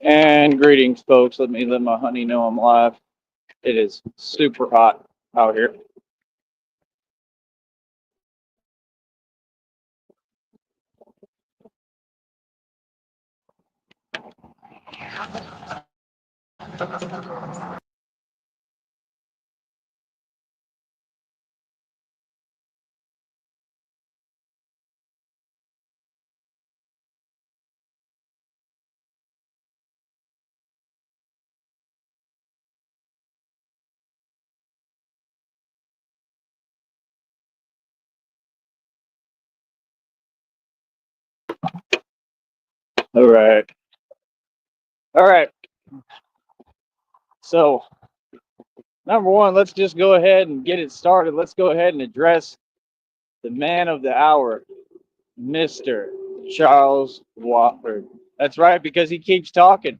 And greetings, folks. Let me let my honey know I'm live. It is super hot out here. All right. All right. So, number one, let's just go ahead and get it started. Let's go ahead and address the man of the hour, Mr. Charles Wofford. That's right, because he keeps talking.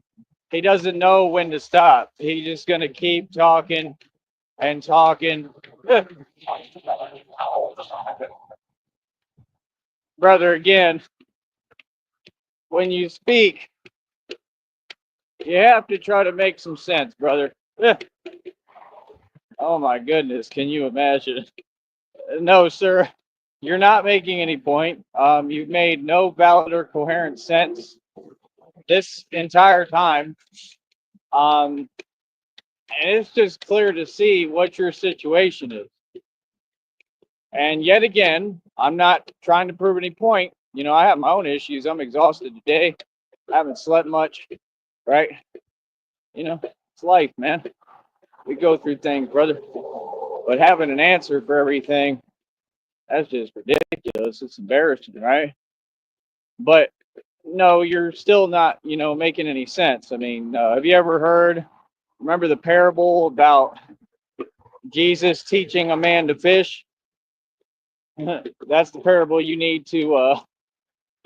He doesn't know when to stop. He's just going to keep talking and talking. Brother, again, when you speak, you have to try to make some sense, brother. Oh my goodness, can you imagine? No, sir, you're not making any point. You've made no valid or coherent sense this entire time. Um, and it's just clear to see what your situation is. And yet again, I'm not trying to prove any point. You know, I have my own issues. I'm exhausted today. I haven't slept much, right? You know, it's life, man. We go through things, brother. But having an answer for everything, that's just ridiculous. It's embarrassing, right? But no, you're still not, making any sense. I mean, have you ever remember the parable about Jesus teaching a man to fish? That's the parable you need to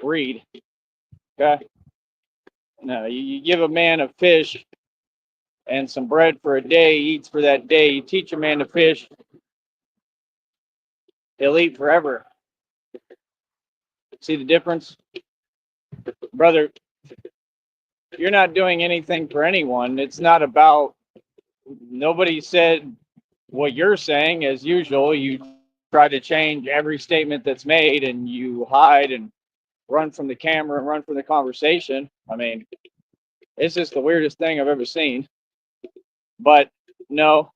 read. Okay. No, you give a man a fish and some bread for a day, he eats for that day. You teach a man to fish, he'll eat forever. See the difference? Brother, you're not doing anything for anyone. It's not about, nobody said what you're saying. As usual, you try to change every statement that's made and you hide and run from the camera and run from the conversation. I mean, it's just the weirdest thing I've ever seen. But no,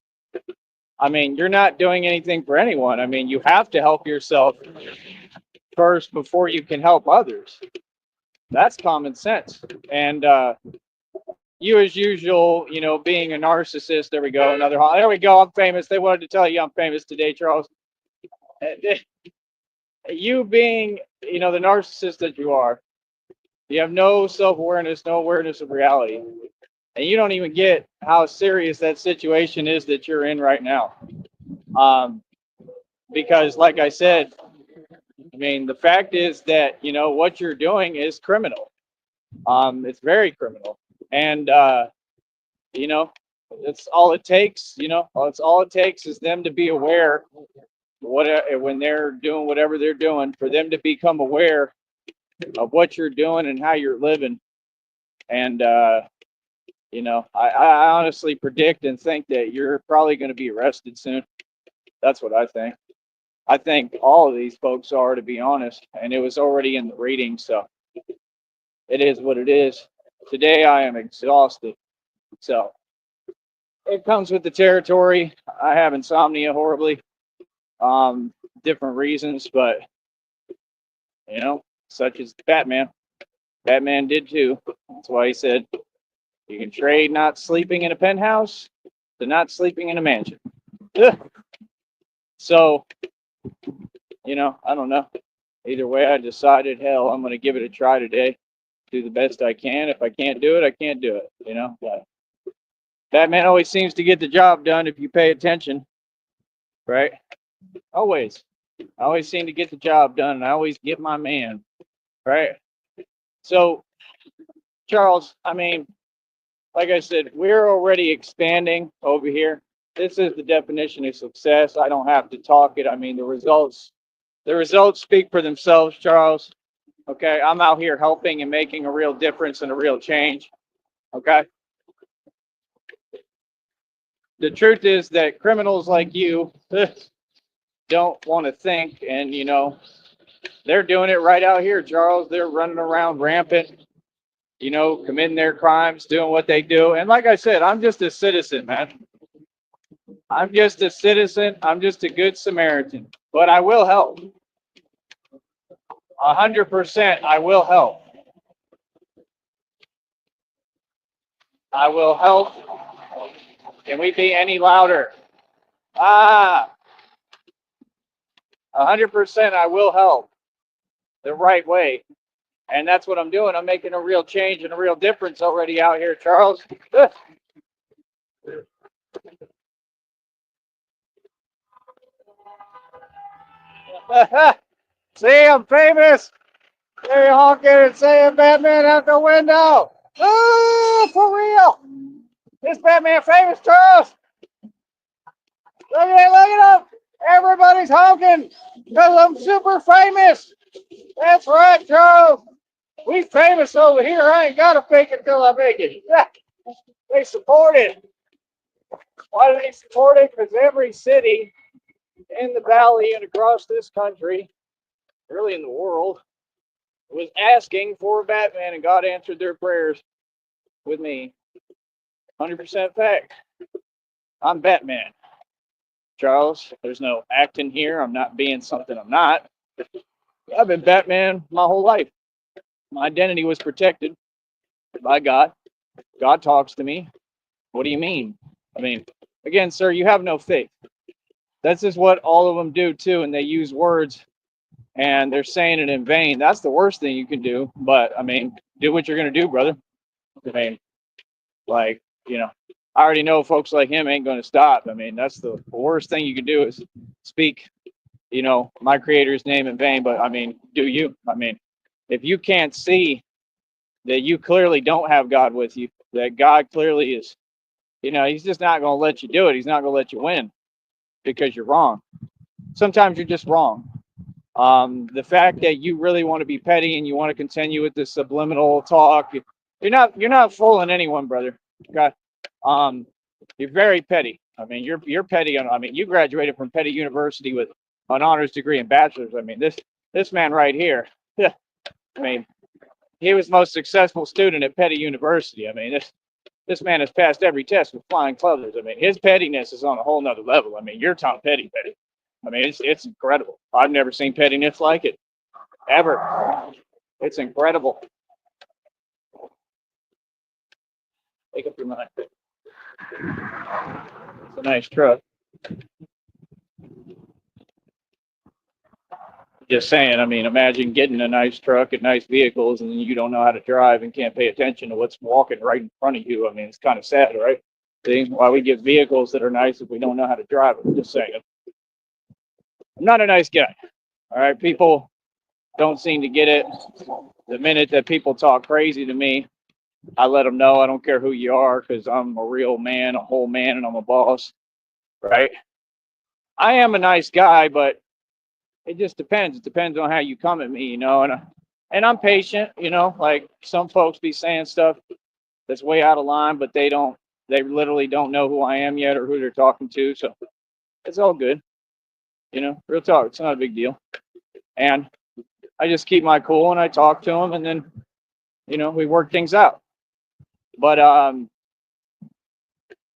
I mean, you're not doing anything for anyone. I mean, you have to help yourself first before you can help others. That's common sense. And you, as usual, being a narcissist. There we go. There we go. I'm famous. They wanted to tell you I'm famous today, Charles. You being, the narcissist that you are, you have no self-awareness, no awareness of reality. And you don't even get how serious that situation is that you're in right now. Um, because, like I said, I mean, the fact is that, what you're doing is criminal. It's very criminal. And, you know, that's all it takes, it's all it takes is them to be aware when they're doing whatever they're doing, for them to become aware of what you're doing and how you're living. And, I honestly predict and think that you're probably going to be arrested soon. That's what I think. I think all of these folks are, to be honest, and it was already in the reading, so it is what it is. Today I am exhausted, so it comes with the territory. I have insomnia horribly, different reasons, but such as Batman. Batman did too. That's why he said you can trade not sleeping in a penthouse to not sleeping in a mansion. Ugh. So, I don't know. Either way, I decided, hell, I'm going to give it a try today. Do the best I can. If I can't do it, I can't do it. But Batman always seems to get the job done if you pay attention, right? Always. I always seem to get the job done, and I always get my man, right? So, Charles, I mean, like I said, we're already expanding over here. This is the definition of success. I don't have to talk it. I mean, the results speak for themselves, Charles. Okay, I'm out here helping and making a real difference and a real change. Okay. The truth is that criminals like you don't want to think, and they're doing it right out here, Charles. They're running around rampant, committing their crimes, doing what they do. And like I said, I'm just a citizen, man. I'm just a citizen. I'm just a good Samaritan. But I will help. 100%, I will help. I will help. Can we be any louder? Ah, 100%, I will help the right way. And that's what I'm doing. I'm making a real change and a real difference already out here, Charles. See, I'm famous. There you honking and saying Batman out the window. Oh, for real. This Batman famous, Charles. Look it up. Everybody's honking because I'm super famous. That's right, Charles. We famous over here. I ain't got to fake it till I make it. They support it. Why do they support it? Because every city in the valley and across this country, really in the world, was asking for a Batman, and God answered their prayers with me. 100% fact. I'm Batman, Charles. There's no acting here. I'm not being something I'm not. I've been Batman my whole life. My identity was protected by God. God talks to me. What do you mean? I mean, again, sir, you have no faith. That's just what all of them do too, and they use words and they're saying it in vain. That's the worst thing you can do. But I mean, do what you're gonna do, brother. I mean, like, I already know folks like him ain't gonna stop. I mean, that's the worst thing you can do is speak, my creator's name in vain. But I mean, do you? I mean, if you can't see that you clearly don't have God with you, that God clearly is, he's just not gonna let you do it. He's not gonna let you win because you're wrong. Sometimes you're just wrong. The fact that you really want to be petty and you want to continue with this subliminal talk, you're not fooling anyone, brother. Okay. You're very petty. I mean, you're petty. I mean, you graduated from Petty University with an honors degree and bachelor's. I mean, this man right here. Yeah. I mean, he was the most successful student at Petty University. I mean, this man has passed every test with flying colors. I mean, his pettiness is on a whole nother level. I mean, you're Tom Petty. I mean, it's incredible. I've never seen pettiness like it ever. It's incredible. Make up your mind. It's a nice truck. Just saying. I mean, imagine getting a nice truck and nice vehicles, and you don't know how to drive and can't pay attention to what's walking right in front of you. I mean, it's kind of sad, right? See why we get vehicles that are nice if we don't know how to drive them. Just saying. I'm not a nice guy. All right, people don't seem to get it. The minute that people talk crazy to me, I let them know I don't care who you are because I'm a real man, a whole man, and I'm a boss, right? I am a nice guy, but it just depends. It depends on how you come at me, and I'm patient, like some folks be saying stuff that's way out of line, but they literally don't know who I am yet or who they're talking to. So it's all good, real talk. It's not a big deal. And I just keep my cool and I talk to them and then, we work things out. But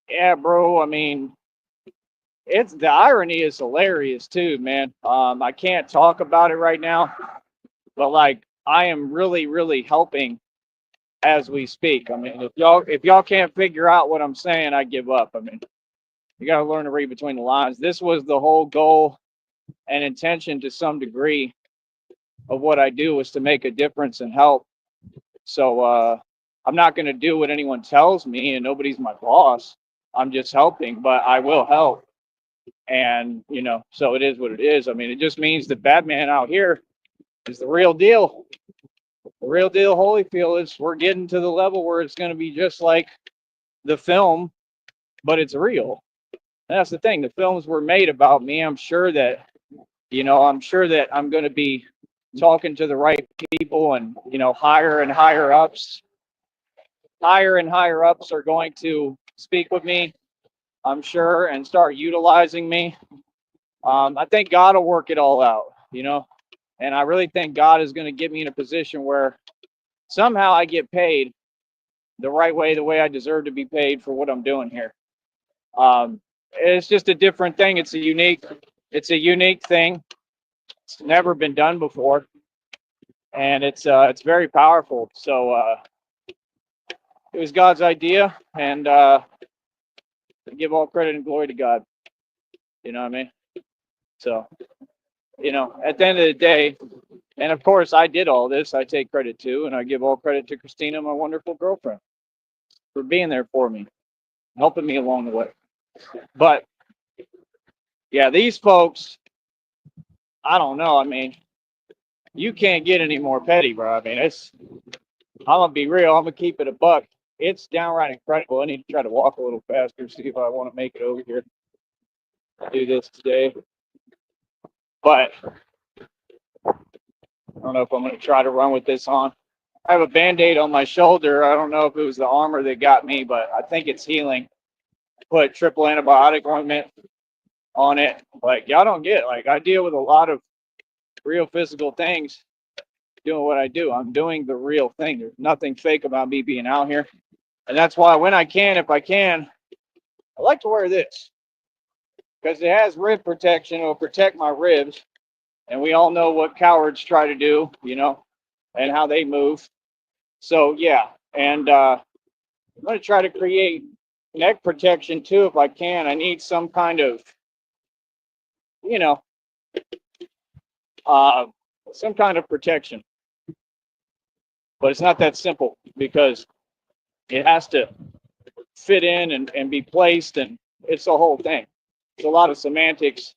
yeah, bro, I mean, it's the irony is hilarious too, man. I can't talk about it right now, but like I am really, really helping as we speak. I mean, if y'all can't figure out what I'm saying, I give up. I mean, you got to learn to read between the lines. This was the whole goal and intention to some degree of what I do is to make a difference and help. So I'm not going to do what anyone tells me, and nobody's my boss. I'm just helping, but I will help. And, so it is what it is. I mean, it just means that Batman out here is the real deal. The real deal Holyfield is we're getting to the level where it's going to be just like the film, but it's real. And that's the thing. The films were made about me. I'm sure that I'm going to be talking to the right people and, higher and higher ups higher and higher ups are going to speak with me, I'm sure, and start utilizing me. I think God will work it all out, and I really think God is going to get me in a position where somehow I get paid the right way, the way I deserve to be paid for what I'm doing here. It's just a different thing. It's a unique thing. It's never been done before, and it's very powerful. So it was God's idea, and give all credit and glory to God. You know what I mean? So, at the end of the day, and of course, I did all this. I take credit too, and I give all credit to Christina, my wonderful girlfriend, for being there for me, helping me along the way. But yeah, these folks, I don't know. I mean, you can't get any more petty, bro. I mean, I'm gonna be real. I'm gonna keep it a buck. It's downright incredible. I need to try to walk a little faster, see if I want to make it over here. Do this today, but I don't know if I'm gonna try to run with this on. I have a Band-Aid on my shoulder. I don't know if it was the armor that got me, but I think it's healing. Put triple antibiotic ointment on it. Like, y'all don't get, like, I deal with a lot of real physical things doing what I do. I'm doing the real thing. There's nothing fake about me being out here. And that's why when I can, if I can, I like to wear this because it has rib protection. It'll protect my ribs. And we all know what cowards try to do, and how they move. So, yeah. And I'm going to try to create neck protection too if I can. I need some kind of, some kind of protection. But it's not that simple because it has to fit in and be placed, and it's the whole thing. It's a lot of semantics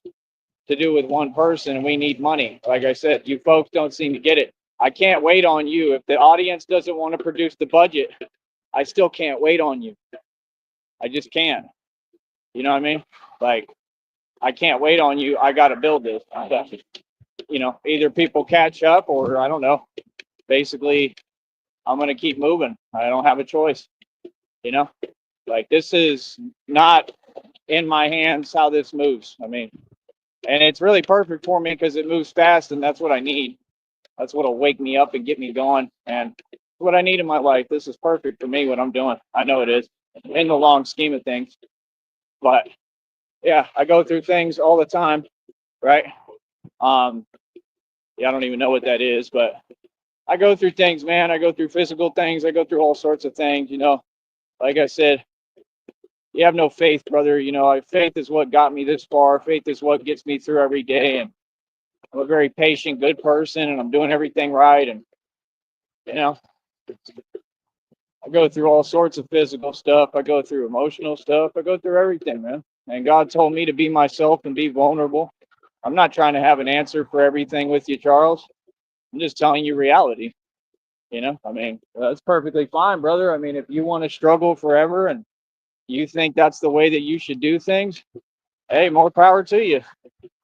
to do with one person, and we need money. Like I said, you folks don't seem to get it. I can't wait on you. If the audience doesn't want to produce the budget, I still can't wait on you. I just can't. You know what I mean? Like, I can't wait on you. I got to build this. Either people catch up or I don't know. Basically, I'm going to keep moving. I don't have a choice. Like, this is not in my hands how this moves. I mean, and it's really perfect for me because it moves fast, and that's what I need. That's what'll wake me up and get me going. And what I need in my life. This is perfect for me, what I'm doing. I know it is in the long scheme of things. But yeah, I go through things all the time, right? Yeah, I don't even know what that is, but I go through things, man. I go through physical things. I go through all sorts of things, Like I said, you have no faith, brother. Faith is what got me this far. Faith is what gets me through every day. And I'm a very patient, good person, and I'm doing everything right. And, I go through all sorts of physical stuff. I go through emotional stuff. I go through everything, man. And God told me to be myself and be vulnerable. I'm not trying to have an answer for everything with you, Charles. I'm just telling you reality. I mean, that's perfectly fine, brother. I mean, if you want to struggle forever and you think that's the way that you should do things, hey, more power to you.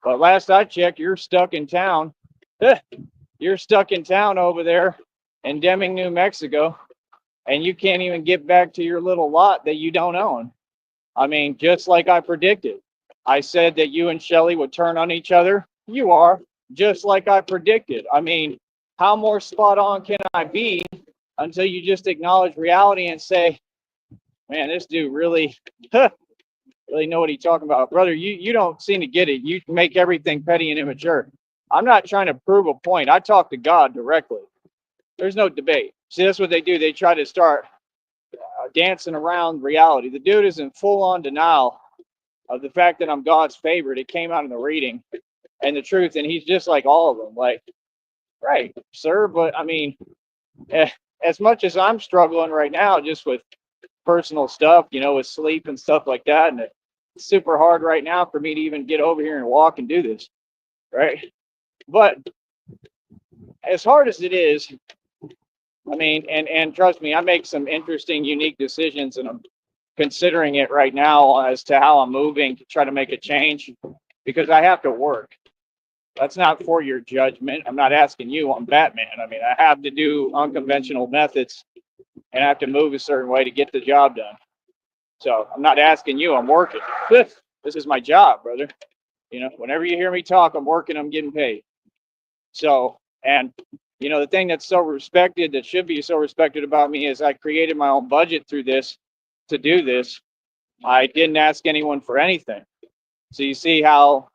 But last I checked, you're stuck in town. You're stuck in town over there in Deming, New Mexico, and you can't even get back to your little lot that you don't own. I mean, just like I predicted. I said that you and Shelly would turn on each other. You are, just like I predicted. I mean, how more spot on can I be until you just acknowledge reality and say, man, this dude really really know what he's talking about. Brother, you don't seem to get it. You make everything petty and immature. I'm not trying to prove a point. I talk to God directly. There's no debate. See, that's what they do. They try to start dancing around reality. The dude is in full-on denial of the fact that I'm God's favorite. It came out in the reading and the truth, and he's just like all of them. Like, right, sir, but I mean, as much as I'm struggling right now just with personal stuff, with sleep and stuff like that, and it's super hard right now for me to even get over here and walk and do this, right? But as hard as it is, I mean, and trust me, I make some interesting, unique decisions, and I'm considering it right now as to how I'm moving to try to make a change because I have to work. That's not for your judgment. I'm not asking you. I'm Batman. I mean, I have to do unconventional methods and I have to move a certain way to get the job done. So I'm not asking you, I'm working. This is my job, brother. You know, whenever you hear me talk, I'm working, I'm getting paid. So, and you know, the thing that's so respected, that should be so respected about me, is I created my own budget through this to do this. I didn't ask anyone for anything. So you see how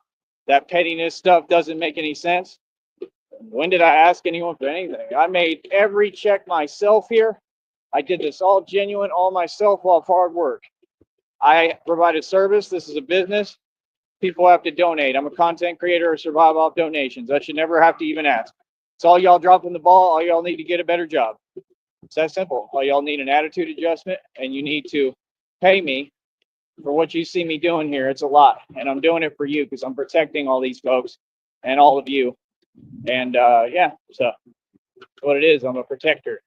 that pettiness stuff doesn't make any sense? When did I ask anyone for anything? I made every check myself here. I did this all genuine, all myself, off hard work. I provided service. This is a business. People have to donate. I'm a content creator. I survive off donations. I should never have to even ask. It's all y'all dropping the ball. All y'all need to get a better job. It's that simple. All y'all need an attitude adjustment, and you need to pay me for what you see me doing here. It's a lot, and I'm doing it for you because I'm protecting all these folks and all of you. And yeah, so what it is, I'm a protector,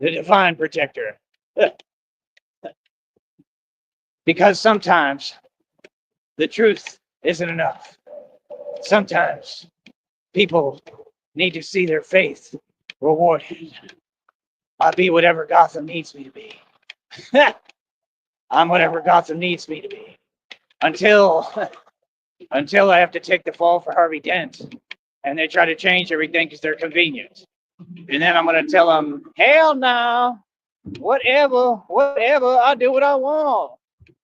the divine protector. Because sometimes the truth isn't enough. Sometimes people need to see their faith rewarded. I'll be whatever Gotham needs me to be. I'm whatever Gotham needs me to be. Until I have to take the fall for Harvey Dent, and they try to change everything because they're convenient. And then I'm gonna tell them, hell no, whatever, I do what I want.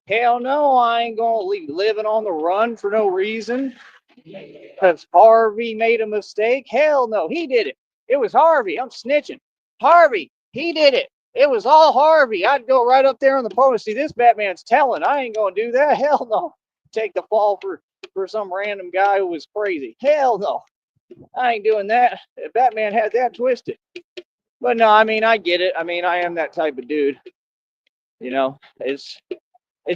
Hell no, I ain't gonna leave living on the run for no reason. Because Harvey made a mistake. Hell no, he did it. It was Harvey. I'm snitching. Harvey, he did it. It was all Harvey. I'd go right up there on the pole and see this Batman's telling. I ain't gonna do that. Hell no. Take the fall for some random guy who was crazy. Hell no. I ain't doing that. Batman had that twisted. But no, I mean, I get it. I mean, I am that type of dude. You know, it's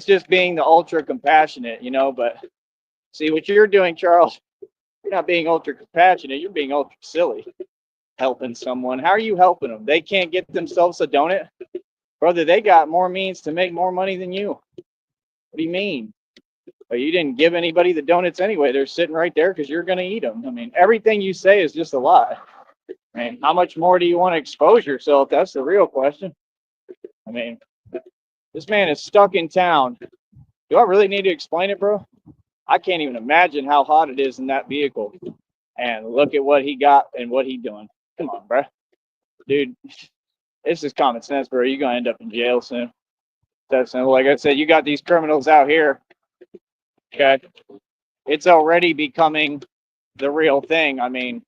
just being the ultra compassionate, you know, but see what you're doing, Charles. You're not being ultra compassionate. You're being ultra silly. Helping someone. How are you helping them? They can't get themselves a donut? Brother, they got more means to make more money than you. What do you mean? But you didn't give anybody the donuts anyway. They're sitting right there because you're going to eat them. I mean, everything you say is just a lie. I mean, how much more do you want to expose yourself? That's the real question. I mean, this man is stuck in town. Do I really need to explain it, bro? I can't even imagine how hot it is in that vehicle. And look at what he got and what he doing. Come on, bro. Dude, this is common sense, bro. You're going to end up in jail soon. That's simple. Like I said, you got these criminals out here. Okay. It's already becoming the real thing. I mean,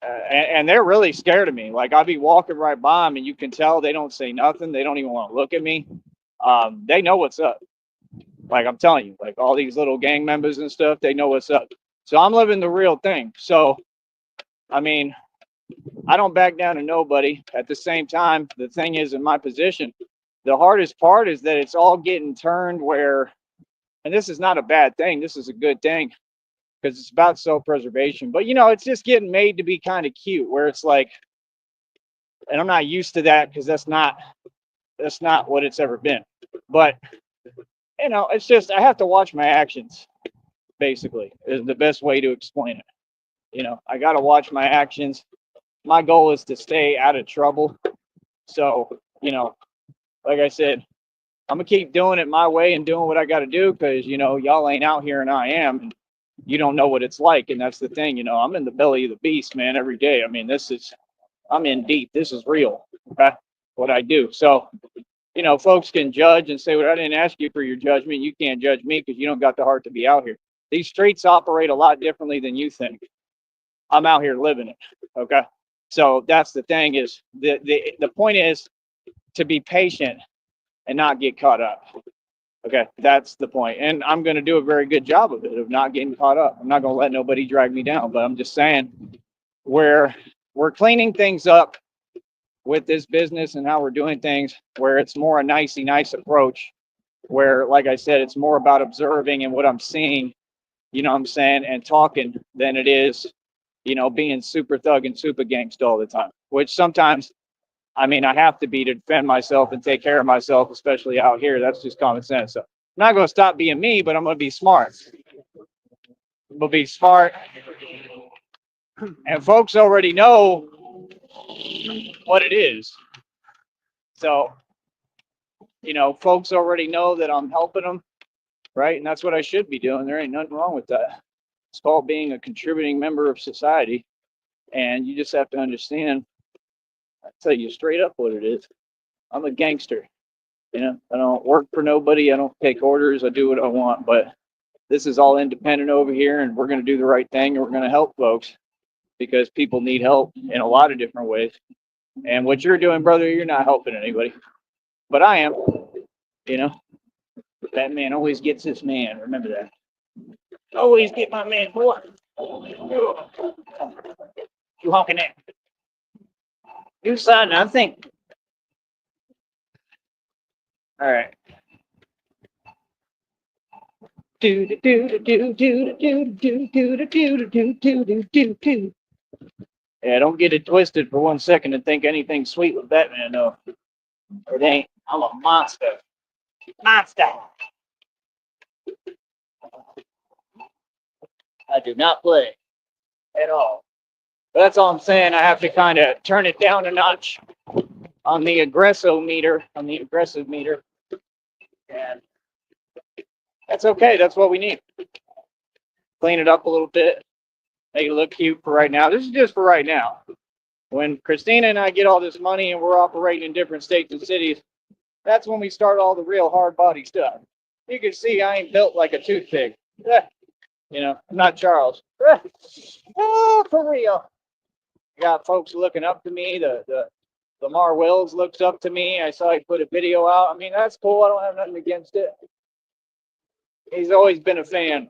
and they're really scared of me. Like, I'll be walking right by them, and you can tell they don't say nothing. They don't even want to look at me. They know what's up. Like, I'm telling you, like, all these little gang members and stuff, they know what's up. So I'm living the real thing. So, I mean, I don't back down to nobody. At the same time, the thing is, in my position, the hardest part is that it's all getting turned where, and this is not a bad thing. This is a good thing because it's about self-preservation. But, you know, it's just getting made to be kind of cute where it's like, and I'm not used to that because that's not what it's ever been. But, you know, it's just, I have to watch my actions, basically, is the best way to explain it. You know, I got to watch my actions. My goal is to stay out of trouble. So, you know, like I said, I'm going to keep doing it my way and doing what I got to do because, you know, y'all ain't out here and I am. And you don't know what it's like. And that's the thing, you know, I'm in the belly of the beast, man, every day. I mean, I'm in deep. This is real. Okay? What I do. So, you know, folks can judge and say, well, I didn't ask you for your judgment. You can't judge me because you don't got the heart to be out here. These streets operate a lot differently than you think. I'm out here living it. Okay. So that's the thing is the point is to be patient and not get caught up. Okay, that's the point. And I'm going to do a very good job of it, of not getting caught up. I'm not going to let nobody drag me down, but I'm just saying we're cleaning things up with this business and how we're doing things where it's more a nice approach where, like I said, it's more about observing and what I'm seeing, you know what I'm saying, and talking than it is, you know, being super thug and super gangsta all the time, which sometimes, I mean, I have to be to defend myself and take care of myself, especially out here. That's just common sense. So I'm not going to stop being me, but I'm going to be smart. I'm going to be smart. And folks already know what it is. So, folks already know that I'm helping them, right? And that's what I should be doing. There ain't nothing wrong with that. It's called being a contributing member of society. And you just have to understand, I tell you straight up what it is. I'm a gangster. I don't work for nobody. I don't take orders. I do what I want. But this is all independent over here, and we're going to do the right thing, and we're going to help folks because people need help in a lot of different ways. And what you're doing, brother, you're not helping anybody. But I am. That man always gets his man. Remember that. Always get my man, boy. You honking at? You side, I think. All right. Do do do do do do do do do do do do do do. Yeah, don't get it twisted for 1 second and think anything sweet with Batman. No, it ain't. I'm a monster. Monster. I do not play at all. But that's all I'm saying. I have to kind of turn it down a notch on the aggressive meter. And that's okay. That's what we need. Clean it up a little bit. Make it look cute for right now. This is just for right now. When Christina and I get all this money and we're operating in different states and cities, that's when we start all the real hard body stuff. You can see I ain't built like a toothpick. I'm not Charles. Oh, for real. I got folks looking up to me. The Lamar Wills looks up to me. I saw he put a video out. I mean, that's cool. I don't have nothing against it. He's always been a fan.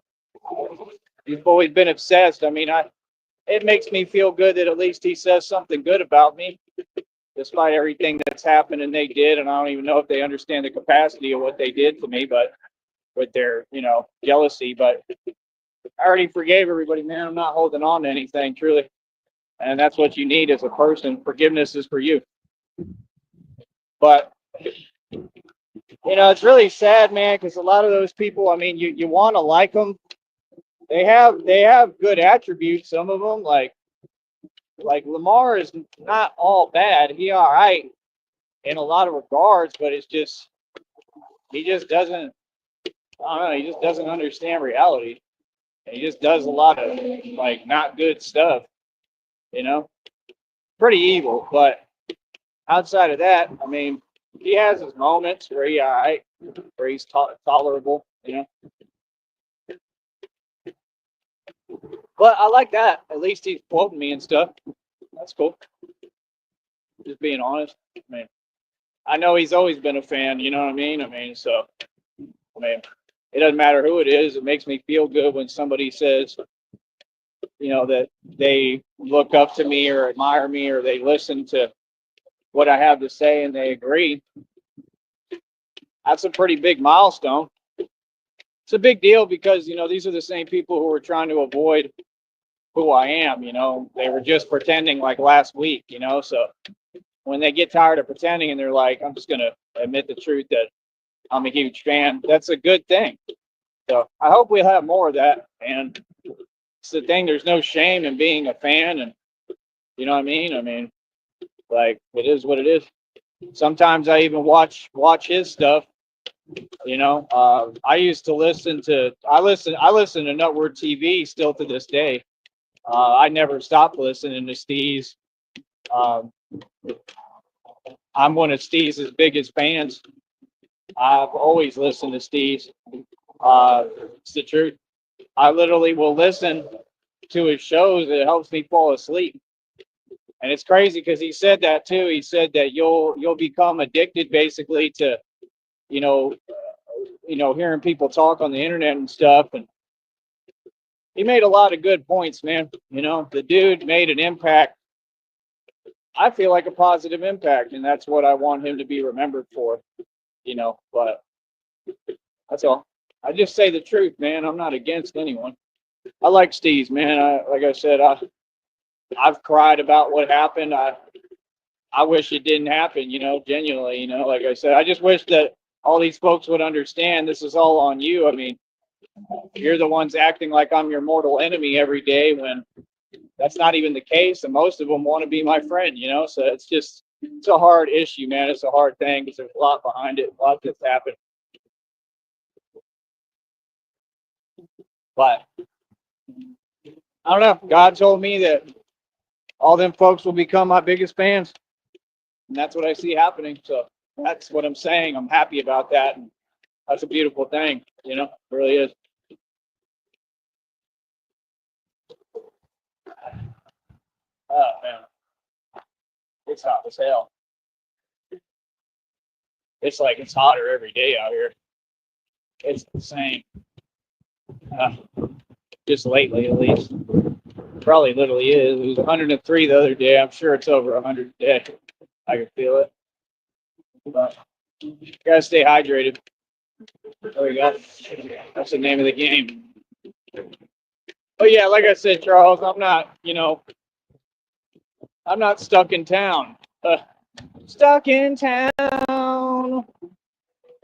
He's always been obsessed. I mean, it makes me feel good that at least he says something good about me, despite everything that's happened and they did. And I don't even know if they understand the capacity of what they did to me, but with their, jealousy. But I already forgave everybody, man. I'm not holding on to anything, truly. And that's what you need as a person. Forgiveness is for you. But, it's really sad, man, because a lot of those people, I mean, you want to like them. They have good attributes, some of them, like Lamar is not all bad. He all right in a lot of regards, but it's just, he just doesn't, I don't know, he just doesn't understand reality. And he just does a lot of, not good stuff, Pretty evil, but outside of that, I mean, he has his moments where he all right, where he's tolerable, But I like that. At least he's quoting me and stuff. That's cool. Just being honest. I mean, I know he's always been a fan, you know what I mean? It doesn't matter who it is. It makes me feel good when somebody says, that they look up to me or admire me or they listen to what I have to say and they agree. That's a pretty big milestone. It's a big deal because, these are the same people who are trying to avoid who I am, They were just pretending like last week, So when they get tired of pretending and they're like, I'm just going to admit the truth that I'm a huge fan, that's a good thing. So I hope we'll have more of that. And it's the thing, there's no shame in being a fan. And you know what I mean? It is what it is. Sometimes I even watch his stuff. I used to listen to Nutword TV still to this day. I never stopped listening to Steez. I'm one of Steez's biggest fans. I've always listened to Steez. It's the truth. I literally will listen to his shows. It helps me fall asleep. And it's crazy because he said that too. He said that you'll become addicted basically to, hearing people talk on the internet and stuff. And he made a lot of good points, man. The dude made an impact. I feel like a positive impact, and that's what I want him to be remembered for, but that's all. I just say the truth, man. I'm not against anyone. I like Steez, man. Like I said, I've cried about what happened. I wish it didn't happen, genuinely, like I said, I just wish that all these folks would understand this is all on you. I mean, you're the ones acting like I'm your mortal enemy every day when that's not even the case. And most of them want to be my friend, so it's just, it's a hard issue, man. It's a hard thing because there's a lot behind it, a lot that's happened. But I don't know. God told me that all them folks will become my biggest fans, and that's what I see happening. So that's what I'm saying. I'm happy about that, and that's a beautiful thing. You know, it really is. Oh man, it's hot as hell. It's like it's hotter every day out here. It's insane. Uh, just lately, at least. Probably literally is. It was 103 the other day. I'm sure it's over 100 today. I can feel it. But you gotta stay hydrated. There we go. That's the name of the game. But yeah, like I said, Charles, I'm not, I'm not stuck in town. Stuck in town.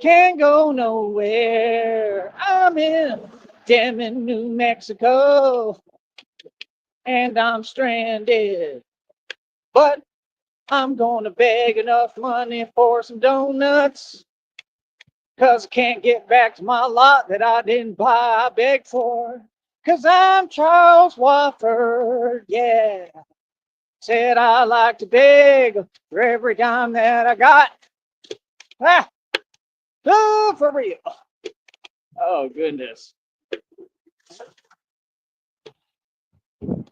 Can't go nowhere. I'm in Deming, New Mexico. And I'm stranded. But I'm gonna beg enough money for some donuts. Cause I can't get back to my lot that I didn't buy, I begged for. Cause I'm Charles Wofford, yeah. Said I like to beg for every dime that I got. Ah, oh, for real. Oh, goodness.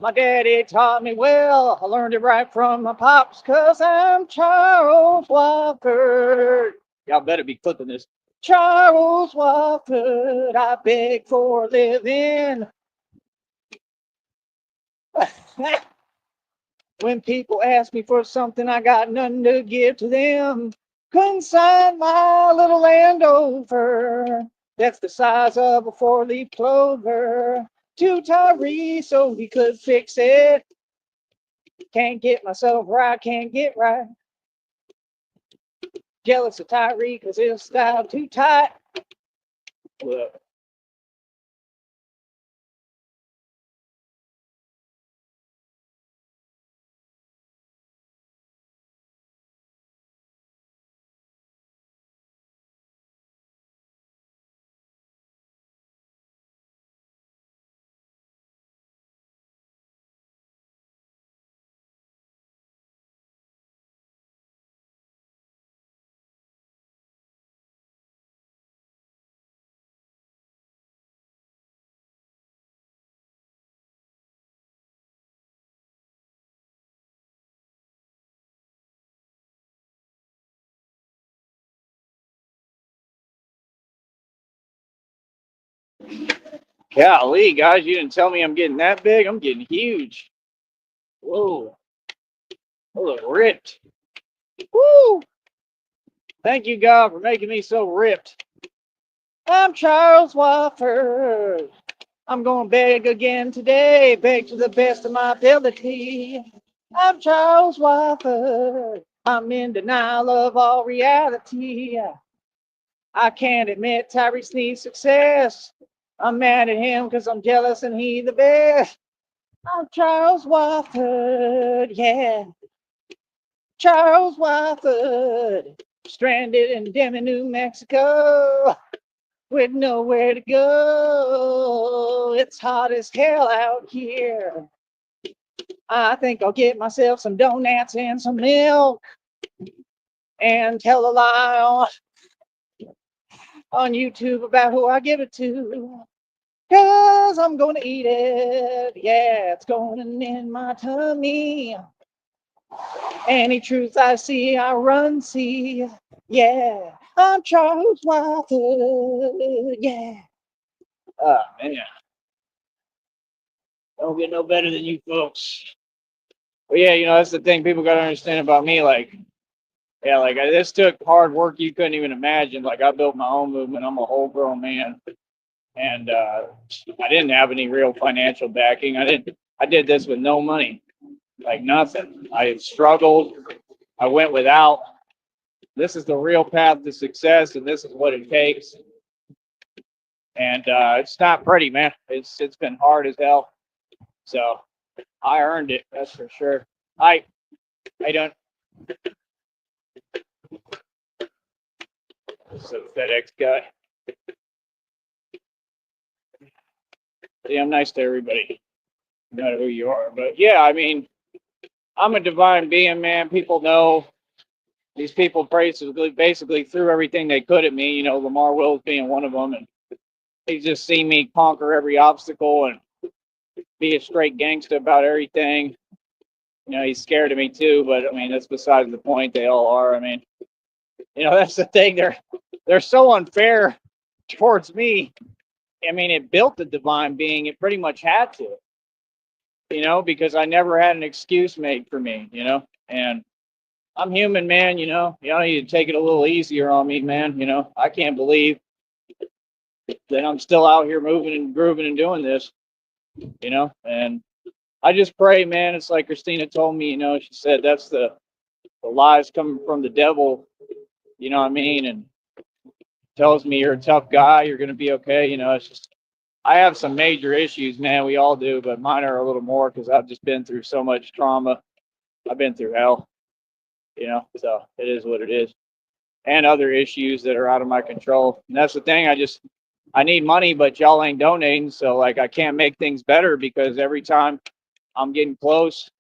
My daddy taught me well. I learned it right from my pops. Cause I'm Charles Wofford. Y'all better be clipping this. Charles Wofford, I beg for a living. When people ask me for something, I got nothing to give to them. Consign my little Landover that's the size of a 4-leaf clover to Tyree so he could fix it. Can't get myself right, can't get right. Jealous of Tyree because his style too tight. Look. Golly, guys, you didn't tell me I'm getting that big. I'm getting huge. Whoa. I look ripped. Woo! Thank you, God, for making me so ripped. I'm Charles Wofford. I'm going to beg again today, beg to the best of my ability. I'm Charles Wofford. I'm in denial of all reality. I can't admit Tyrese needs success. I'm mad at him because I'm jealous and he the best. I'm Charles Wofford, yeah. Charles Wofford, stranded in Deming, New Mexico, with nowhere to go. It's hot as hell out here. I think I'll get myself some donuts and some milk and tell a lie on YouTube about who I give it to. Cause I'm gonna eat it. Yeah, it's going in my tummy. Any truth I see, I run see. Yeah, I'm Charles Wofford. Yeah. Oh, man. Don't get no better than you folks. But yeah, that's the thing people got to understand about me. Like, yeah, like this took hard work you couldn't even imagine. Like, I built my own movement. I'm a whole grown man. And I didn't have any real financial backing. I did this with no money, like nothing. I struggled. I went without. This is the real path to success, and this is what it takes. And it's not pretty, man. It's been hard as hell. So I earned it, that's for sure. I don't. This is a FedEx guy. See, I'm nice to everybody, no matter who you are. But yeah, I mean, I'm a divine being, man. People know these people basically threw everything they could at me. You know, Lamar Wills being one of them, and they just see me conquer every obstacle and be a straight gangster about everything. You know, he's scared of me too, but I mean, that's besides the point. They all are. I mean, you know, that's the thing. They're so unfair towards me. I mean, it built the divine being. It pretty much had to, you know, because I never had an excuse made for me, you know. And I'm human, man. You know, you need to take it a little easier on me, man. You know, I can't believe that I'm still out here moving and grooving and doing this, you know. And I just pray, man. It's like Christina told me, you know, she said that's the lies coming from the devil, you know what I mean? And tells me you're a tough guy, you're going to be okay. You know, it's just, I have some major issues, man. We all do, but mine are a little more because I've just been through so much trauma. I've been through hell, you know, so it is what it is. And other issues that are out of my control. And that's the thing. I need money, but y'all ain't donating. So, like, I can't make things better because every time I'm getting close,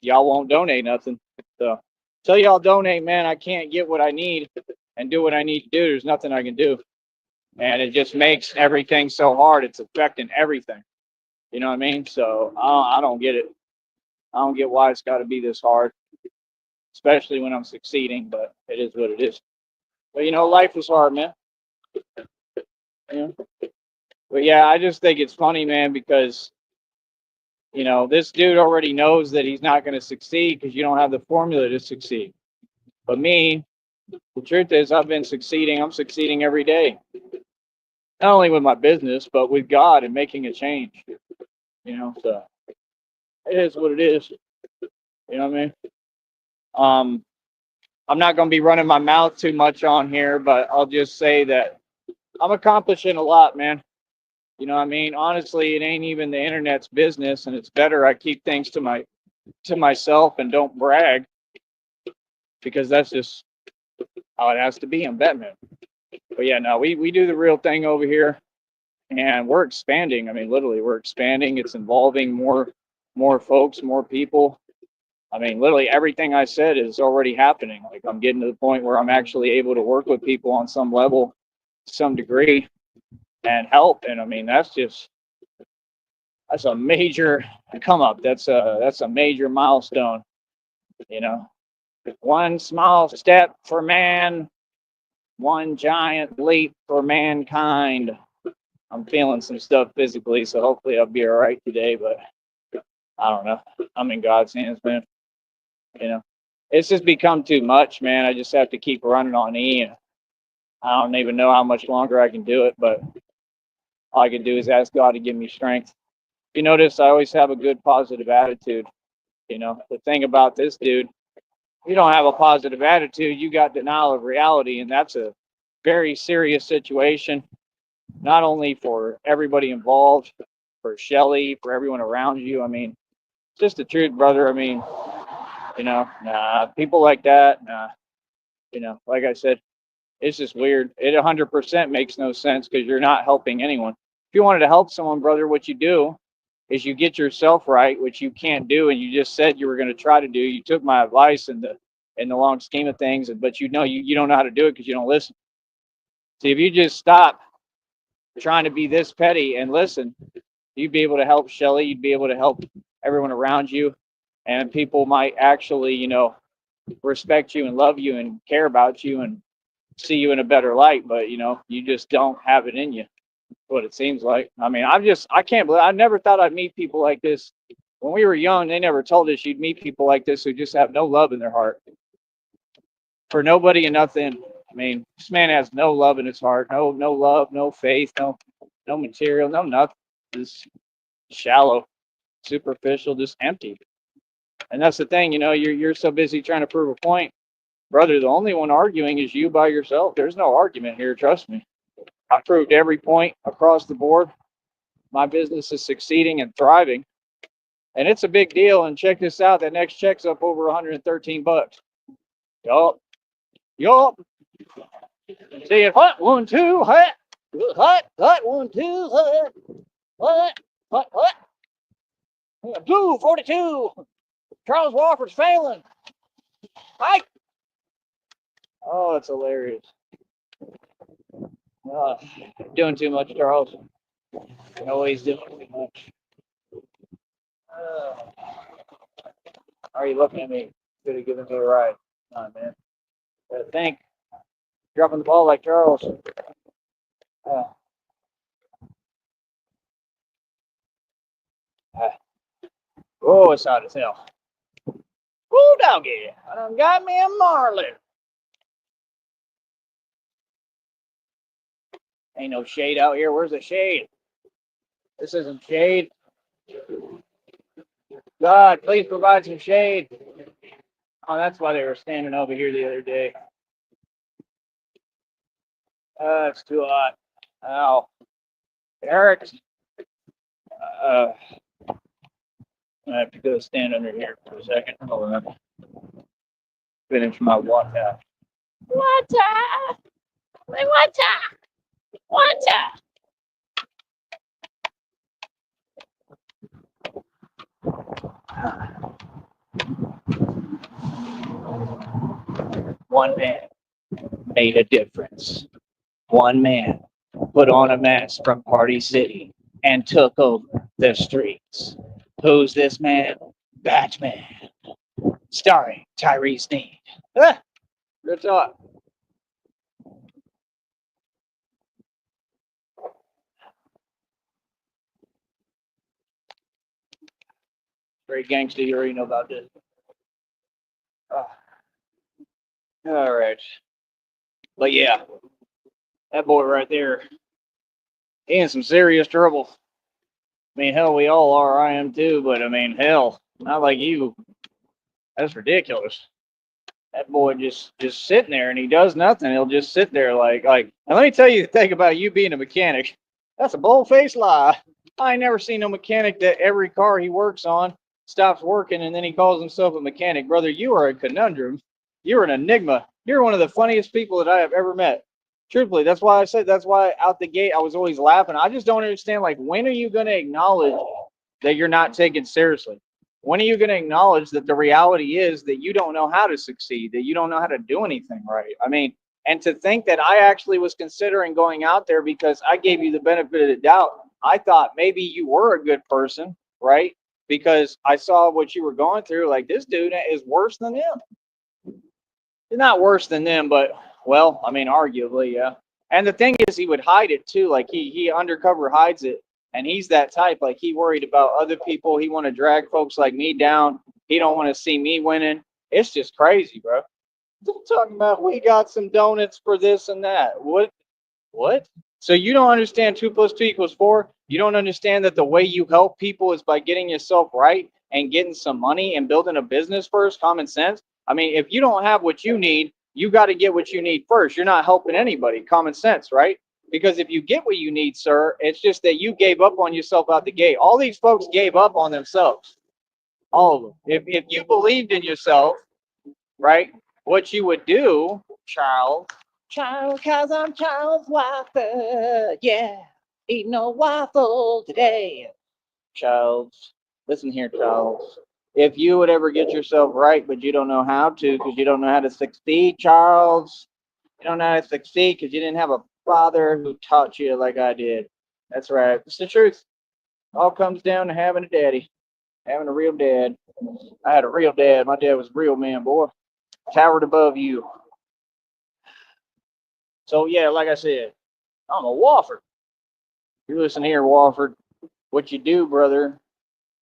y'all won't donate nothing. So, till y'all donate, man, I can't get what I need and do what I need to do. There's nothing I can do. And it just makes everything so hard. It's affecting everything. You know what I mean? So, I don't get it. I don't get why it's got to be this hard, especially when I'm succeeding, but it is what it is. But, you know, life is hard, man. You know? But yeah, I just think it's funny, man, because, you know, this dude already knows that he's not going to succeed because you don't have the formula to succeed. But me, the truth is, I've been succeeding. I'm succeeding every day, not only with my business, but with God and making a change. You know, so it is what it is. You know what I mean? I'm not going to be running my mouth too much on here, but I'll just say that I'm accomplishing a lot, man. You know what I mean? Honestly, it ain't even the internet's business, and it's better I keep things to myself and don't brag because that's just how it has to be. I'm Batman. But yeah, no, we do the real thing over here, and we're expanding. I mean, literally, we're expanding. It's involving more folks, more people. I mean, literally everything I said is already happening. Like, I'm getting to the point where I'm actually able to work with people on some level, some degree, and help. And I mean, that's a major come up. That's a major milestone. You know, one small step for man, one giant leap for mankind. I'm feeling some stuff physically, so hopefully I'll be all right today. But I don't know. I'm in God's hands, man. You know, it's just become too much, man. I just have to keep running on E. And I don't even know how much longer I can do it, but all I can do is ask God to give me strength. You notice I always have a good positive attitude. You know, the thing about this dude, you don't have a positive attitude, you got denial of reality, and that's a very serious situation, not only for everybody involved, for Shelly, for everyone around you. I mean, just the truth, brother. I mean, you know, nah, people like that, nah, you know, like I said, it's just weird. It 100% makes no sense because you're not helping anyone. If you wanted to help someone, brother, what you do is you get yourself right, which you can't do, and you just said you were going to try to do. You took my advice in the long scheme of things, but you know you don't know how to do it because you don't listen. See, if you just stop trying to be this petty and listen, you'd be able to help Shelly. You'd be able to help everyone around you, and people might actually, you know, respect you and love you and care about you and see you in a better light. But you know, you just don't have it in you. What it seems like. I mean, I can't believe, I never thought I'd meet people like this. When we were young, they never told us you'd meet people like this who just have no love in their heart for nobody and nothing. I mean, this man has no love in his heart, no love, no faith, no material, no nothing. Just shallow, superficial, just empty. And that's the thing, you know, you're so busy trying to prove a point, brother. The only one arguing is you by yourself. There's no argument here, trust me. I proved every point across the board. My business is succeeding and thriving, and it's a big deal. And check this out: that next check's up over 113 bucks. Yup. Yup. See it. Hut, 1, 2, hut. Hut, hut, 1, 2, hut. Hut, hut, hut. Blue, 42. Charles Walker's failing. Hike. Oh, it's hilarious. Doing too much, Charles. Always doing too much. Are you looking at me? Could have given me a ride. Man. I think dropping the ball like Charles. Oh, it's hot as hell. Woo, doggy. I done got me a marlin. Ain't no shade out here. Where's the shade? This isn't shade. God, please provide some shade. Oh, that's why they were standing over here the other day. It's too hot. Ow. Eric. I have to go stand under here for a second. Hold on. Finish my water. Water. My water. Water. One man made a difference. One man put on a mask from Party City and took over the streets. Who's this man? Batman. Starring Tyrese Sneed. Good talk. Very gangster, you already know about this. All right. But yeah, that boy right there, he in some serious trouble. I mean, hell, we all are. I am too. But I mean, hell, not like you. That's ridiculous. That boy just sitting there and he does nothing. He'll just sit there like. And let me tell you the thing about you being a mechanic. That's a bold-faced lie. I ain't never seen no mechanic that every car he works on stops working and then he calls himself a mechanic. Brother, you are a conundrum. You're an enigma. You're one of the funniest people that I have ever met. Truthfully, that's why I said, that's why out the gate I was always laughing. I just don't understand, like, when are you going to acknowledge that you're not taken seriously? When are you going to acknowledge that the reality is that you don't know how to succeed, that you don't know how to do anything right? I mean, and to think that I actually was considering going out there because I gave you the benefit of the doubt. I thought maybe you were a good person, right? Because I saw what you were going through. Like, this dude is worse than them. He's not worse than them, but, well, I mean, arguably, yeah. And the thing is, he would hide it too. Like, he undercover hides it. And he's that type. Like, he worried about other people. He want to drag folks like me down. He don't want to see me winning. It's just crazy, bro. They're talking about we got some donuts for this and that. What? So you don't understand 2 + 2 = 4? You don't understand that the way you help people is by getting yourself right and getting some money and building a business first? Common sense. I mean, if you don't have what you need, you got to get what you need first. You're not helping anybody. Common sense, right? Because if you get what you need, sir, it's just that you gave up on yourself out the gate. All these folks gave up on themselves. All of them. If you believed in yourself, right, what you would do, Charles, cause I'm Charles Waffle, yeah, eat no waffle today. Charles, listen here, Charles. If you would ever get yourself right, but you don't know how to, because you don't know how to succeed, Charles, you don't know how to succeed because you didn't have a father who taught you like I did. That's right. It's the truth. It all comes down to having a daddy, having a real dad. I had a real dad. My dad was a real man, boy. Towered above you. So yeah, like I said, I'm a Wofford. You listen here, Wofford. What you do, brother,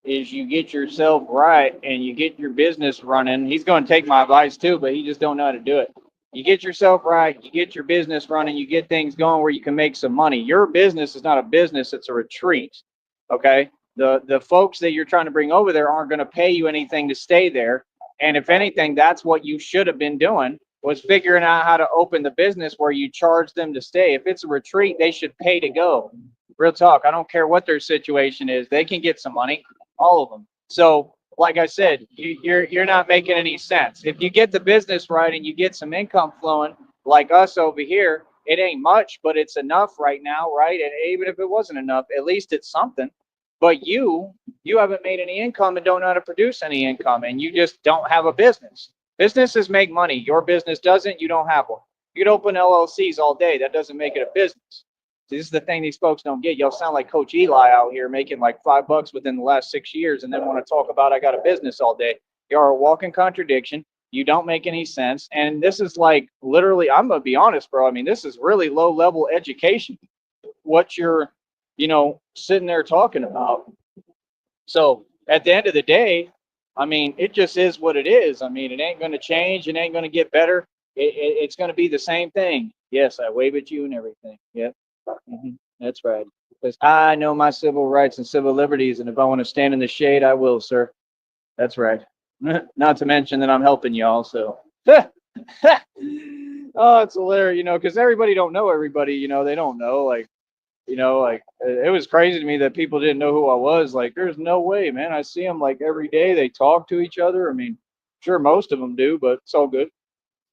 is you get yourself right and you get your business running. He's going to take my advice too, but he just don't know how to do it. You get yourself right, you get your business running, you get things going where you can make some money. Your business is not a business, it's a retreat. Okay? The folks that you're trying to bring over there aren't going to pay you anything to stay there. And if anything, that's what you should have been doing, was figuring out how to open the business where you charge them to stay. If it's a retreat, they should pay to go. Real talk. I don't care what their situation is. They can get some money, all of them. So like I said, you're not making any sense. If you get the business right and you get some income flowing, like us over here, it ain't much, but it's enough right now, right? And even if it wasn't enough, at least it's something. But you haven't made any income and don't know how to produce any income, and you just don't have a business. Businesses make money. Your business doesn't. You don't have one. You could open LLCs all day. That doesn't make it a business. See, this is the thing these folks don't get. Y'all sound like Coach Eli out here making like $5 within the last 6 years, and then want to talk about I got a business all day. You're a walking contradiction. You don't make any sense. And this is like literally, I'm gonna be honest, bro. I mean, this is really low level education. What you're, sitting there talking about. So at the end of the day, I mean, it just is what it is. I mean, it ain't going to change. It ain't going to get better. It's going to be the same thing. Yes, I wave at you and everything. Yep. That's right. Because I know my civil rights and civil liberties, and if I want to stand in the shade, I will, sir. That's right. Not to mention that I'm helping y'all. So, oh, it's hilarious, because everybody don't know everybody. They don't know. Like, like it was crazy to me that people didn't know who I was. Like, there's no way, man. I see them like every day. They talk to each other. I mean, sure, most of them do, but it's all good.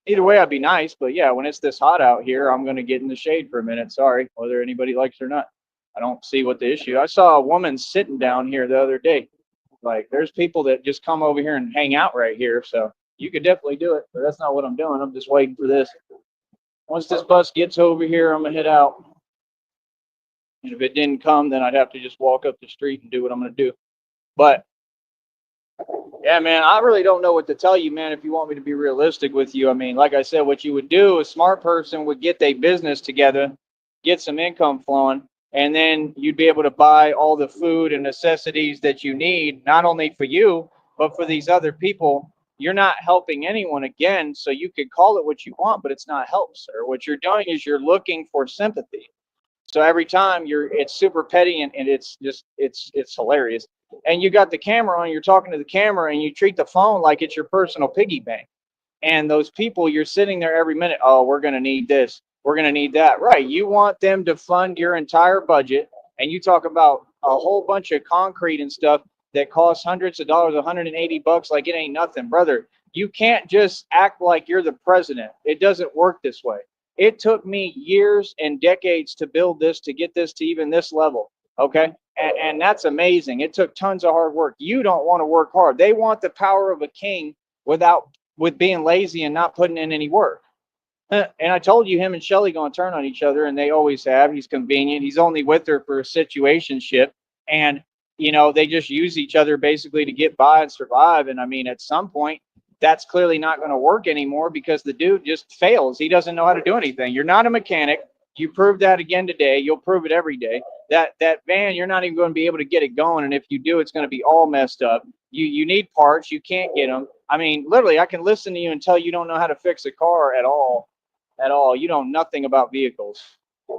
Either way, I'd be nice. But yeah, when it's this hot out here, I'm going to get in the shade for a minute. Sorry, whether anybody likes it or not. I don't see what the issue. I saw a woman sitting down here the other day. Like, there's people that just come over here and hang out right here. So you could definitely do it, but that's not what I'm doing. I'm just waiting for this. Once this bus gets over here, I'm going to head out. And if it didn't come, then I'd have to just walk up the street and do what I'm going to do. But yeah, man, I really don't know what to tell you, man, if you want me to be realistic with you. I mean, like I said, what you would do, a smart person would get their business together, get some income flowing, and then you'd be able to buy all the food and necessities that you need, not only for you, but for these other people. You're not helping anyone again, so you could call it what you want, but it's not help, sir. What you're doing is you're looking for sympathy. So every time it's super petty and it's hilarious. And you got the camera on, you're talking to the camera and you treat the phone like it's your personal piggy bank. And those people, you're sitting there every minute, oh, we're going to need this. We're going to need that. Right. You want them to fund your entire budget. And you talk about a whole bunch of concrete and stuff that costs hundreds of dollars, $180, like it ain't nothing, brother. You can't just act like you're the president. It doesn't work this way. It took me years and decades to build this, to get this to even this level. Okay. And that's amazing. It took tons of hard work. You don't want to work hard. They want the power of a king with being lazy and not putting in any work. And I told you, him and Shelly going to turn on each other, and they always have. He's convenient. He's only with her for a situationship. And, they just use each other basically to get by and survive. And I mean, at some point, that's clearly not going to work anymore because the dude just fails. He doesn't know how to do anything. You're not a mechanic. You proved that again today. You'll prove it every day. That van, you're not even going to be able to get it going. And if you do, it's going to be all messed up. You need parts. You can't get them. I mean, literally, I can listen to you and tell you don't know how to fix a car at all. At all. You know nothing about vehicles.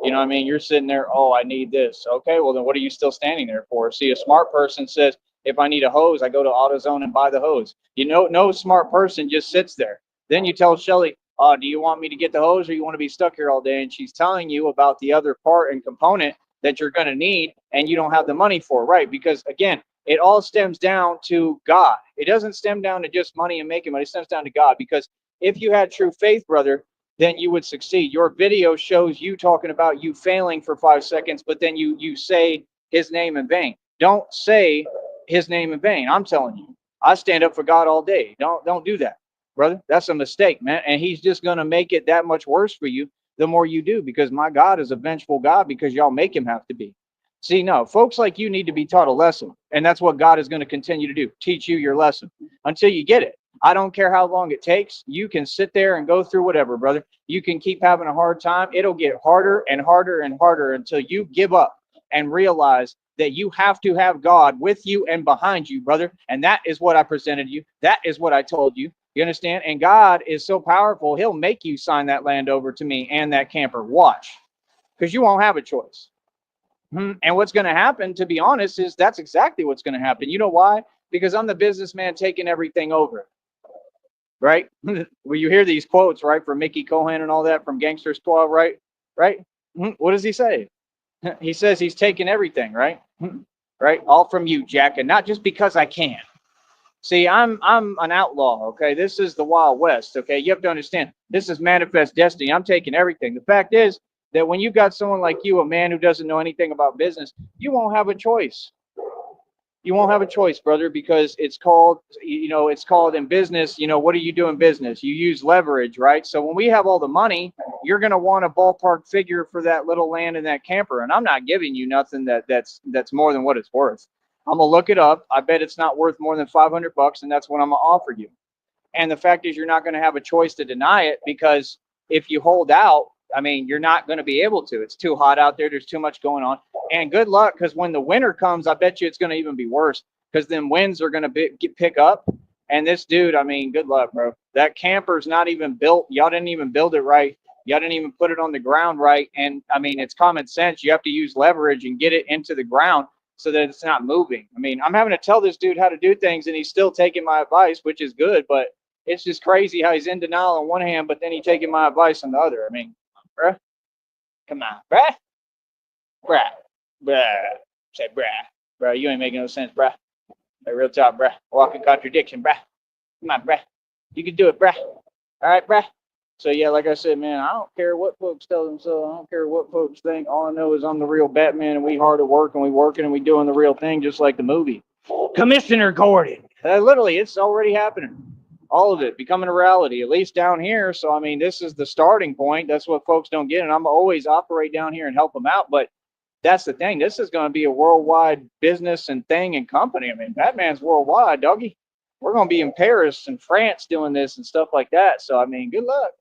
You know what I mean? You're sitting there, oh, I need this. Okay, well, then what are you still standing there for? See, a smart person says, if I need a hose, I go to AutoZone and buy the hose. No smart person just sits there. Then you tell Shelly, do you want me to get the hose or you want to be stuck here all day? And she's telling you about the other part and component that you're going to need and you don't have the money for, right? Because, again, it all stems down to God. It doesn't stem down to just money and making money. It stems down to God. Because if you had true faith, brother, then you would succeed. Your video shows you talking about you failing for 5 seconds, but then you say his name in vain. Don't say his name in vain. I'm telling you, I stand up for God all day. Don't do that, brother. That's a mistake, man. And he's just going to make it that much worse for you the more you do, because my God is a vengeful God because y'all make him have to be. See, no, folks like you need to be taught a lesson. And that's what God is going to continue to do. Teach you your lesson until you get it. I don't care how long it takes. You can sit there and go through whatever, brother. You can keep having a hard time. It'll get harder and harder and harder until you give up and realize that you have to have God with you and behind you, brother. And that is what I presented you. That is what I told you. You understand? And God is so powerful, he'll make you sign that land over to me and that camper. Watch, because you won't have a choice. And what's going to happen, to be honest, is that's exactly what's going to happen. You know why? Because I'm the businessman taking everything over. Right? Well, you hear these quotes, right, from Mickey Cohen and all that from Gangsters 12, right? Right? What does he say? He says he's taking everything, right? Right? All from you, Jack, and not just because I can. See, I'm an outlaw, okay? This is the Wild West, okay? You have to understand. This is manifest destiny. I'm taking everything. The fact is that when you got someone like you, a man who doesn't know anything about business, you won't have a choice. You won't have a choice, brother, because it's called, it's called in business, what do you do in business? You use leverage, right? So when we have all the money, you're going to want a ballpark figure for that little land in that camper. And I'm not giving you nothing that's more than what it's worth. I'm going to look it up. I bet it's not worth more than 500 bucks. And that's what I'm going to offer you. And the fact is, you're not going to have a choice to deny it, because if you hold out, I mean, you're not going to be able to. It's too hot out there. There's too much going on. And good luck, because when the winter comes, I bet you it's going to even be worse, because then winds are going to pick up. And this dude, I mean, good luck, bro. That camper's not even built. Y'all didn't even build it right. Y'all didn't even put it on the ground right. And I mean, it's common sense. You have to use leverage and get it into the ground so that it's not moving. I mean, I'm having to tell this dude how to do things, and he's still taking my advice, which is good. But it's just crazy how he's in denial on one hand, but then he's taking my advice on the other. I mean, bruh, come on, bruh, bruh, bruh, say bruh, you ain't making no sense, bruh. Like, real talk, bruh. Walking contradiction, bruh. Come on, bruh. You can do it, bruh. All right, bruh. So yeah, like I said, man, I don't care what folks tell themselves. I don't care what folks think. All I know is I'm the real Batman, and we hard at work, and we working, and we doing the real thing, just like the movie. Commissioner Gordon. Literally, it's already happening. All of it becoming a reality, at least down here. So, I mean, this is the starting point. That's what folks don't get. And I'm always operate down here and help them out. But that's the thing. This is going to be a worldwide business and thing and company. I mean, Batman's worldwide, doggy. We're going to be in Paris and France doing this and stuff like that. So, I mean, good luck.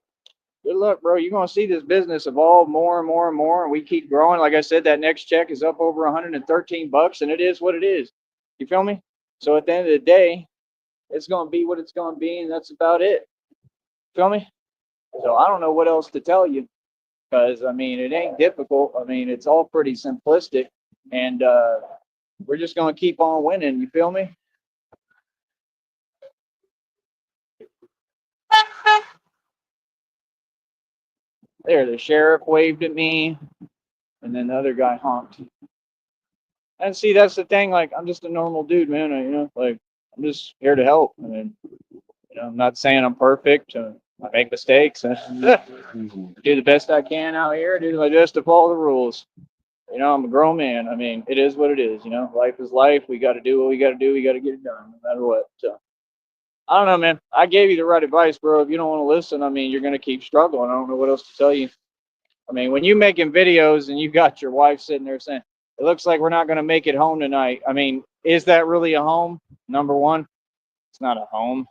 Good luck, bro. You're going to see this business evolve more and more and more. And we keep growing. Like I said, that next check is up over 113 bucks, and it is what it is. You feel me? So at the end of the day, it's going to be what it's going to be, and that's about it. Feel me? So I don't know what else to tell you, because I mean, it ain't difficult. I mean, it's all pretty simplistic, and we're just going to keep on winning. You feel me? There, the sheriff waved at me, and then the other guy honked. And see, that's the thing. Like, I'm just a normal dude, man. Like, I'm just here to help. I mean, I'm not saying I'm perfect. I make mistakes. Do the best I can out here. Do my best to follow the rules. I'm a grown man. I mean, it is what it is. Life is life. We got to do what we got to do. We got to get it done, no matter what. So I don't know, man. I gave you the right advice, bro. If you don't want to listen, I mean, you're gonna keep struggling. I don't know what else to tell you. I mean, when you making videos and you got your wife sitting there saying, "It looks like we're not gonna make it home tonight." I mean, is that really a home? Number one, it's not a home.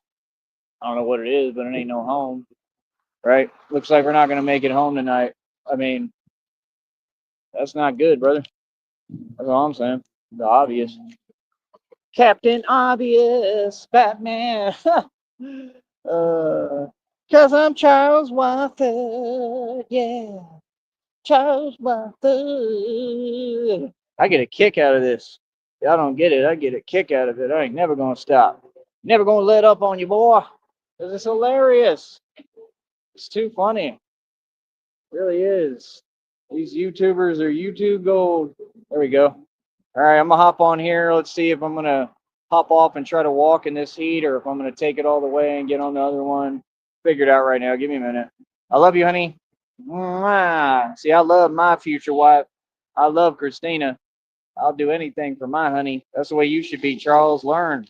I don't know what it is, but it ain't no home, right? Looks like we're not gonna make it home tonight. I mean, that's not good, brother. That's all I'm saying. The obvious. Captain Obvious, Batman. Cause I'm Charles Watford, yeah. Charles Watford. I get a kick out of this. Y'all don't get it. I get a kick out of it. I ain't never gonna stop. Never gonna let up on you, boy. Cause it's hilarious. It's too funny. It really is. These YouTubers are YouTube gold. There we go. All right, I'm gonna hop on here. Let's see if I'm gonna hop off and try to walk in this heat, or if I'm gonna take it all the way and get on the other one. Figure it out right now. Give me a minute. I love you, honey. Mwah. See, I love my future wife. I love Christina. I'll do anything for my honey. That's the way you should be, Charles. Learn.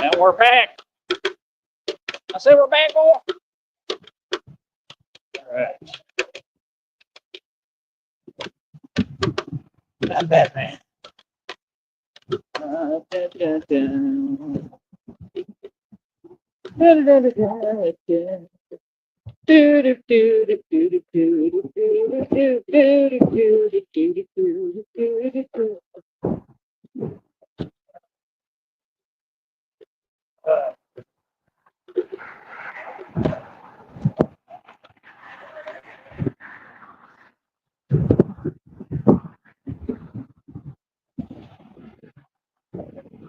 And we're back. I said we're back, boy. All right. Not bad, man.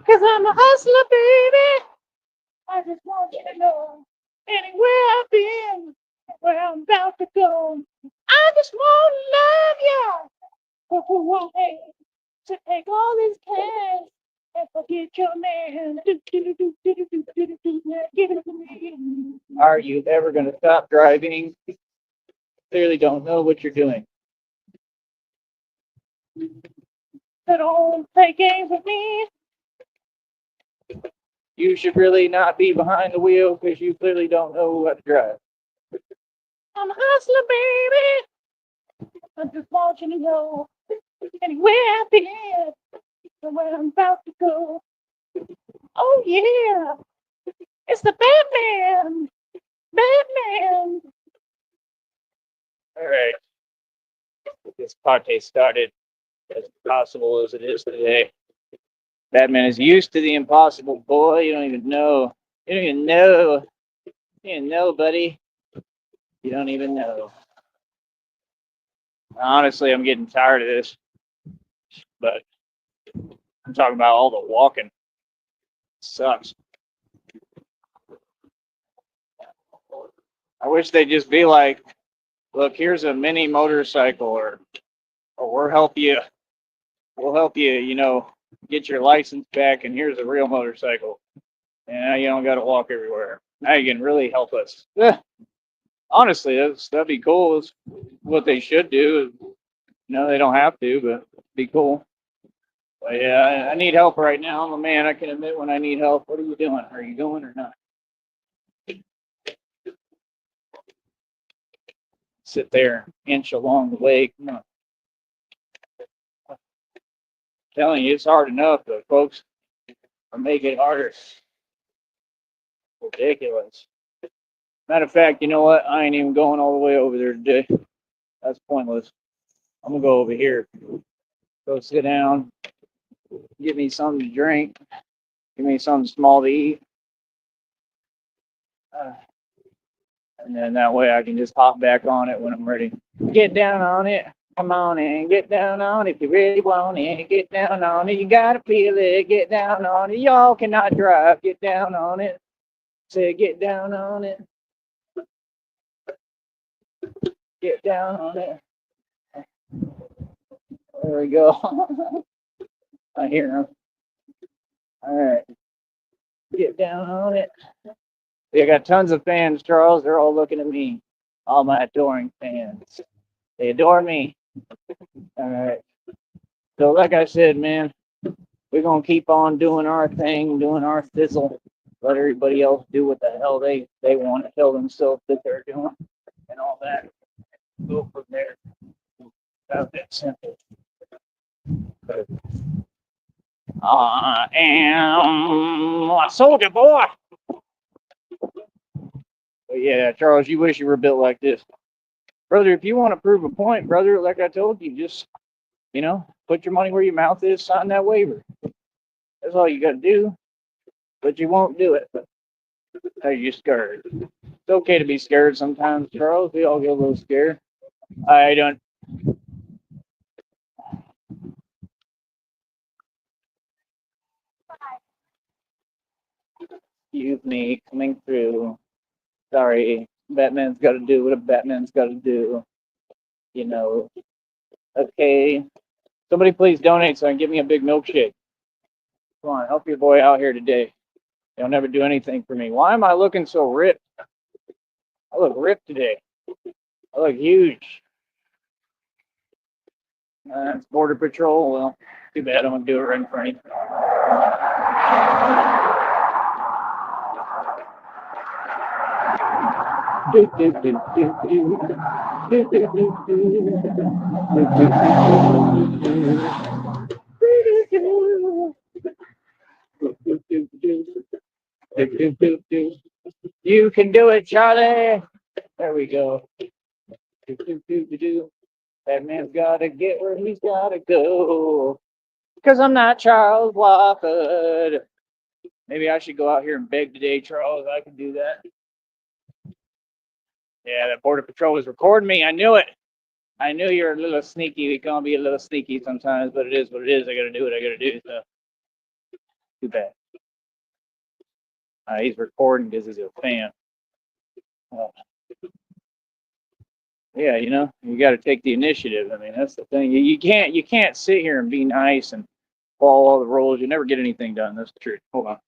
Cause I'm a hustler, baby. I just want you to know anywhere I've been, where I'm about to go. I just want to love you for who I am. To take all this cash and forget your man. Give it to me. Are you ever going to stop driving? Clearly don't know what you're doing. So don't play games with me. You should really not be behind the wheel because you clearly don't know how to drive. I'm a hustler, baby. I just want you to know anywhere I've been, where I'm about to go. Oh yeah, it's the Batman. Batman. All right, get this party started as possible as it is today. Batman is used to the impossible, boy. You don't even know. You don't even know. You don't even know, buddy. You don't even know. Honestly, I'm getting tired of this, but I'm talking about all the walking. It sucks. I wish they'd just be like, look, here's a mini motorcycle, or we'll help you, get your license back, and here's a real motorcycle. And now you don't got to walk everywhere. Now you can really help us. Yeah. Honestly, that'd be cool. It's what they should do. They don't have to, but it'd be cool. But yeah, I need help right now. I'm a man. I can admit when I need help. What are you doing? Are you going or not? Sit there, inch along the way. Come on. I'm telling you, it's hard enough, but folks are making it harder. Ridiculous. Matter of fact, you know what? I ain't even going all the way over there today. That's pointless. I'm gonna go over here. Go sit down. Get me something to drink. Give me something small to eat. And then that way I can just hop back on it when I'm ready. Get down on it. Come on in. Get down on it if you really want it. Get down on it. You gotta feel it. Get down on it. Y'all cannot drive. Get down on it. Say get down on it. Get down on it. There we go. I hear him. All right. Get down on it. I got tons of fans, Charles. They're all looking at me. All my adoring fans. They adore me. All right. So, like I said, man, we're going to keep on doing our thing, doing our thizzle. Let everybody else do what the hell they want to tell themselves that they're doing and all that. Go from there. About that simple. I am a soldier boy. But yeah, Charles, you wish you were built like this. Brother, if you want to prove a point, brother, like I told you, just, put your money where your mouth is, sign that waiver. That's all you got to do. But you won't do it because you're scared. It's okay to be scared sometimes, Charles. We all get a little scared. I don't. Excuse me, coming through. Sorry, Batman's got to do what a Batman's got to do. Okay. Somebody please donate so I can get me a big milkshake. Come on, help your boy out here today. They'll never do anything for me. Why am I looking so ripped? I look ripped today. I look huge. It's Border Patrol. Well, too bad. I'm going to do it right in front of you. You can do it, Charlie. There we go. That man's gotta get where he's gotta go. Because I'm not Charles Wofford. Maybe I should go out here and beg today, Charles. I can do that. Yeah, that Border Patrol was recording me. I knew it. I knew you're a little sneaky. You're gonna be a little sneaky sometimes, but it is what it is. I gotta do what I gotta do. So too bad. He's recording because he's a fan. Yeah, you got to take the initiative. I mean, that's the thing. You can't sit here and be nice and follow all the rules. You never get anything done. That's the truth. Hold on.